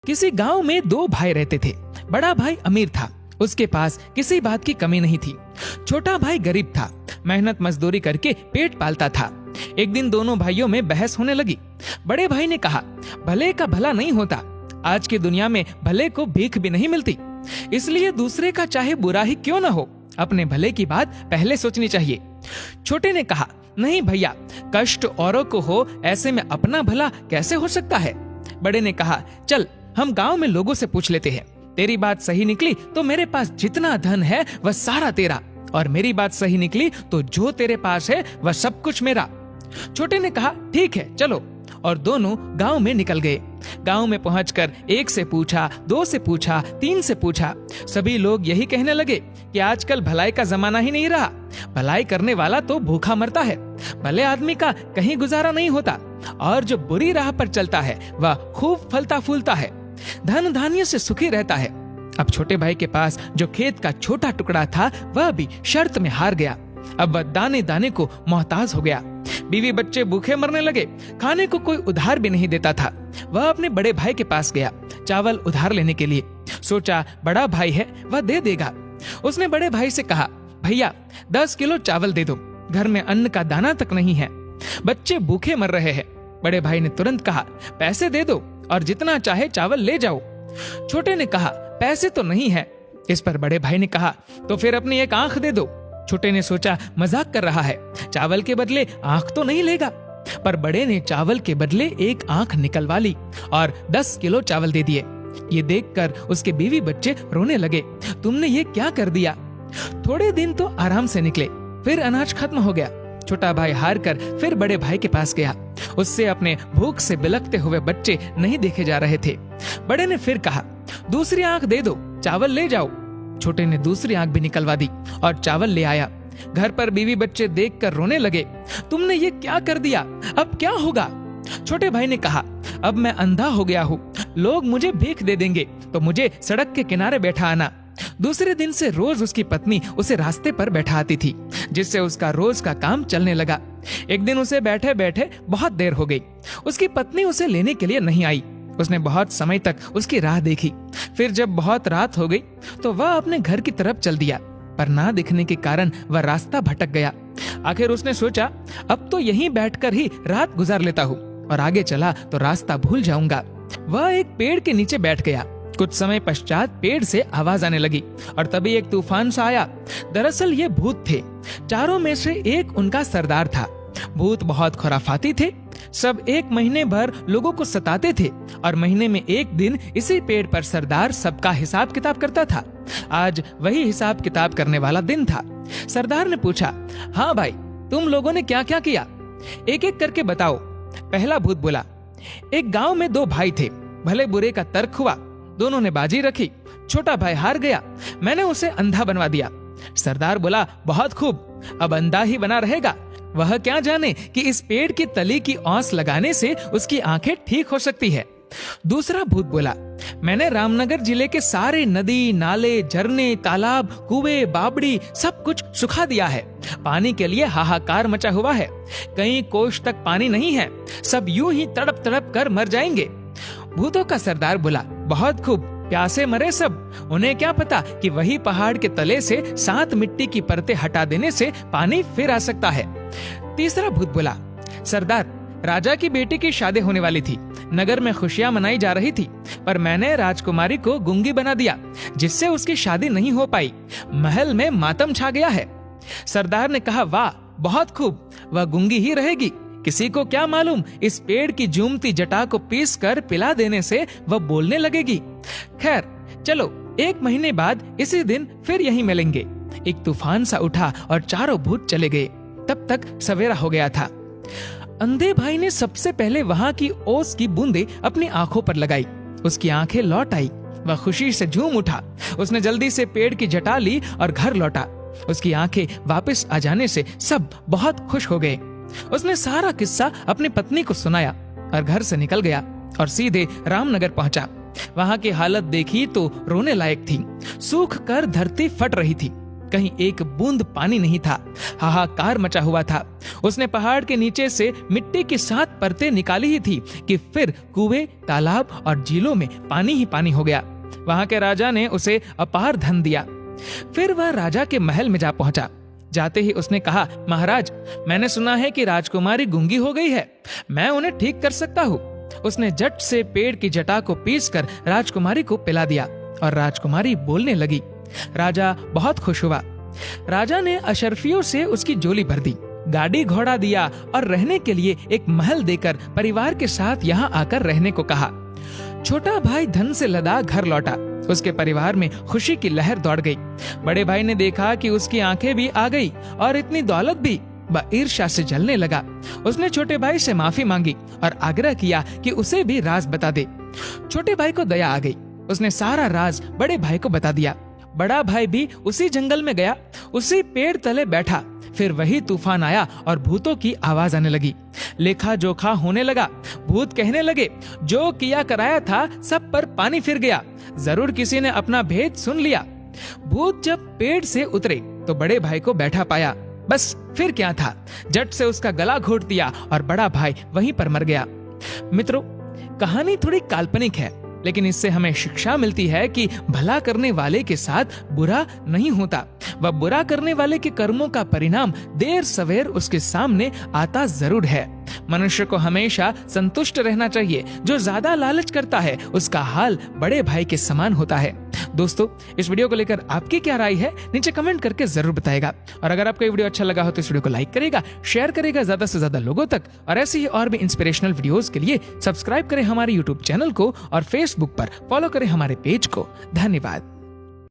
किसी गांव में दो भाई रहते थे। बड़ा भाई अमीर था, उसके पास किसी बात की कमी नहीं थी। छोटा भाई गरीब था, मेहनत मजदूरी करके पेट पालता था। एक दिन दोनों भाइयों में बहस होने लगी। बड़े भाई ने कहा, भले का भला नहीं होता, आज की दुनिया में भले को भीख भी नहीं मिलती, इसलिए दूसरे का चाहे बुरा ही क्यों न हो, अपने भले की बात पहले सोचनी चाहिए। छोटे ने कहा, नहीं भैया, कष्ट औरों को हो, ऐसे में अपना भला कैसे हो सकता है। बड़े ने कहा, चल हम गांव में लोगों से पूछ लेते हैं, तेरी बात सही निकली तो मेरे पास जितना धन है वह सारा तेरा, और मेरी बात सही निकली तो जो तेरे पास है वह सब कुछ मेरा। छोटे ने कहा, ठीक है चलो, और दोनों गांव में निकल गए। गांव में पहुंचकर एक से पूछा, दो से पूछा, तीन से पूछा। सभी लोग यही कहने लगे कि आजकल भलाई का जमाना ही नहीं रहा, भलाई करने वाला तो भूखा मरता है, भले आदमी का कहीं गुजारा नहीं होता, और जो बुरी राह पर चलता है वह खूब फलता फूलता है, धन धान्य से सुखी रहता है। अब छोटे भाई के पास जो खेत का छोटा टुकड़ा था वह भी शर्त में हार गया। अब वह दाने दाने को मोहताज हो गया। बीवी बच्चे भूखे मरने लगे, खाने को कोई उधार भी नहीं देता था। वह अपने बड़े भाई के पास गया चावल उधार लेने के लिए। सोचा बड़ा भाई है, वह दे देगा। उसने बड़े भाई से कहा, भैया 10 किलो चावल दे दो, घर में अन्न का दाना तक नहीं है, बच्चे भूखे मर रहे हैं। बड़े भाई ने तुरंत कहा, पैसे दे दो और जितना चाहे चावल ले जाओ। छोटे ने कहा, पैसे तो नहीं है। इस पर बड़े भाई ने कहा, तो फिर अपनी एक आंख दे दो। छोटे ने सोचा मजाक कर रहा है, चावल के बदले आंख तो नहीं लेगा, पर बड़े ने चावल के बदले एक आंख निकलवा ली और 10 किलो चावल दे दिए। ये देखकर उसके बीवी बच्चे रोने लगे, तुमने ये क्या कर दिया। थोड़े दिन तो आराम से निकले, फिर अनाज खत्म हो गया। छोटा भाई हार कर फिर बड़े भाई के पास गया। उससे अपने भूख से बिलखते हुए बच्चे नहीं देखे जा रहे थे। बड़े ने फिर कहा, दूसरी आंख दे दो, चावल ले जाओ। छोटे ने दूसरी आंख भी निकलवा दी और चावल ले आया। घर पर बीवी बच्चे देखकर रोने लगे, तुमने ये क्या कर दिया, अब क्या होगा। छोटे भाई ने कहा, अब मैं अंधा हो गया हूँ, लोग मुझे भीख दे देंगे तो मुझे सड़क के किनारे बैठा आना। दूसरे दिन से रोज उसकी पत्नी उसे रास्ते पर बैठा आती थी, जिससे उसका रोज का काम चलने लगा। एक दिन उसे बैठे बैठे बहुत देर हो गई। उसकी पत्नी उसे लेने के लिए नहीं आई। उसने बहुत समय तक उसकी राह देखी। फिर जब बहुत रात हो गई तो वह अपने घर की तरफ चल दिया, पर ना दिखने के कारण वह रास्ता भटक गया। आखिर उसने सोचा, अब तो यहीं बैठकर ही रात गुजार लेता हूँ, और आगे चला तो रास्ता भूल जाऊंगा। वह एक पेड़ के नीचे बैठ गया। कुछ समय पश्चात पेड़ से आवाज आने लगी और तभी एक तूफान सा आया। दरअसल ये भूत थे। चारों में से एक उनका सरदार था। भूत बहुत खुराफाती थे। सब एक महीने भर लोगों को सताते थे और महीने में एक दिन इसी पेड़ पर सरदार सबका हिसाब किताब करता था। आज वही हिसाब किताब करने वाला दिन था। सरदार ने पूछा, हाँ भाई, तुम लोगों ने क्या क्या किया, एक एक करके बताओ। पहला भूत बोला, एक गांव में दो भाई थे, भले बुरे का तर्क हुआ, दोनों ने बाजी रखी, छोटा भाई हार गया, मैंने उसे अंधा बनवा दिया। सरदार बोला, बहुत खूब, अब अंधा ही बना रहेगा, वह क्या जाने कि इस पेड़ की तली की औंस लगाने से उसकी आंखें ठीक हो सकती है। दूसरा भूत बोला, मैंने रामनगर जिले के सारे नदी, नाले, झरने, तालाब, कुएं, बावड़ी सब कुछ सुखा दिया है। पानी के लिए हाहाकार मचा हुआ है, कहीं कोष तक पानी नहीं है, सब यूं ही तड़प तड़प कर मर जाएंगे। भूतों का सरदार बोला, बहुत खूब, प्यासे मरे सब, उन्हें क्या पता कि वही पहाड़ के तले से 7 मिट्टी की परतें हटा देने से पानी फिर आ सकता है। तीसरा भूत बोला, सरदार, राजा की बेटी की शादी होने वाली थी, नगर में खुशियां मनाई जा रही थी, पर मैंने राजकुमारी को गूंगी बना दिया, जिससे उसकी शादी नहीं हो पाई, महल में मातम छा गया है। सरदार ने कहा, वाह, बहुत खूब, वह गूंगी ही रहेगी, किसी को क्या मालूम, इस पेड़ की जूमती जटा को पीस कर पिला देने से वह बोलने लगेगी। खैर चलो, 1 महीने बाद इसी दिन फिर यहीं मिलेंगे। एक तूफान सा उठा और चारों भूत चले गए। तब तक सवेरा हो गया था। अंधे भाई ने सबसे पहले वहां की ओस की बूंदें अपनी आंखों पर लगाई। उसकी आंखें लौट आई, वह खुशी से झूम उठा। उसने जल्दी से पेड़ की जटा ली और घर लौटा। उसकी आंखें वापस आ जाने से सब बहुत खुश हो गए। उसने सारा किस्सा अपनी पत्नी को सुनाया और घर से निकल गया और सीधे रामनगर पहुंचा। वहां की हालत देखी तो रोने लायक थी। सूख कर धरती फट रही थी, कहीं एक बूंद पानी नहीं था। हाहाकार मचा हुआ था। उसने पहाड़ के नीचे से मिट्टी की 7 परतें निकाली ही थी कि फिर कुएं, तालाब और झीलों में पानी ही पानी हो गया। वहां के राजा ने उसे अपार धन दिया। फिर वह राजा के महल में जा पहुंचा। जाते ही उसने कहा, महाराज, मैंने सुना है कि राजकुमारी गूंगी हो गई है, मैं उन्हें ठीक कर सकता हूँ। उसने झट से पेड़ की जटा को पीसकर राजकुमारी को पिला दिया और राजकुमारी बोलने लगी। राजा बहुत खुश हुआ। राजा ने अशर्फियों से उसकी झोली भर दी, गाड़ी घोड़ा दिया और रहने के लिए एक महल देकर परिवार के साथ यहाँ आकर रहने को कहा। छोटा भाई धन से लदा घर लौटा। उसके परिवार में खुशी की लहर दौड़ गई। बड़े भाई ने देखा कि उसकी आंखें भी आ गई और इतनी दौलत भी। वह ईर्ष्या से जलने लगा। उसने छोटे भाई से माफी मांगी और आग्रह किया कि उसे भी राज बता दे। छोटे भाई को दया आ गई। उसने सारा राज बड़े भाई को बता दिया। बड़ा भाई भी उसी जंगल में गया, उसी पेड़ तले बैठा। फिर वही तूफान आया और भूतों की आवाज आने लगी। लेखा जोखा होने लगा। भूत कहने लगे, जो किया कराया था सब पर पानी फिर गया, जरूर किसी ने अपना भेद सुन लिया। भूत जब पेड़ से उतरे तो बड़े भाई को बैठा पाया। बस फिर क्या था, झट से उसका गला घोट दिया और बड़ा भाई वहीं पर मर गया। मित्रों, कहानी थोड़ी काल्पनिक है, लेकिन इससे हमें शिक्षा मिलती है कि भला करने वाले के साथ बुरा नहीं होता। वह बुरा करने वाले के कर्मों का परिणाम देर सवेर उसके सामने आता जरूर है। मनुष्य को हमेशा संतुष्ट रहना चाहिए। जो ज्यादा लालच करता है उसका हाल बड़े भाई के समान होता है। दोस्तों, इस वीडियो को लेकर आपकी क्या राय है नीचे कमेंट करके जरूर बताएगा। और अगर आपको ये वीडियो अच्छा लगा हो तो इस वीडियो को लाइक करेगा, शेयर करेगा ज्यादा से ज्यादा लोगों तक। और ऐसे ही और भी इंस्पिरेशनल वीडियोस के लिए सब्सक्राइब करें हमारे यूट्यूब चैनल को और फेसबुक पर फॉलो करें हमारे पेज को। धन्यवाद।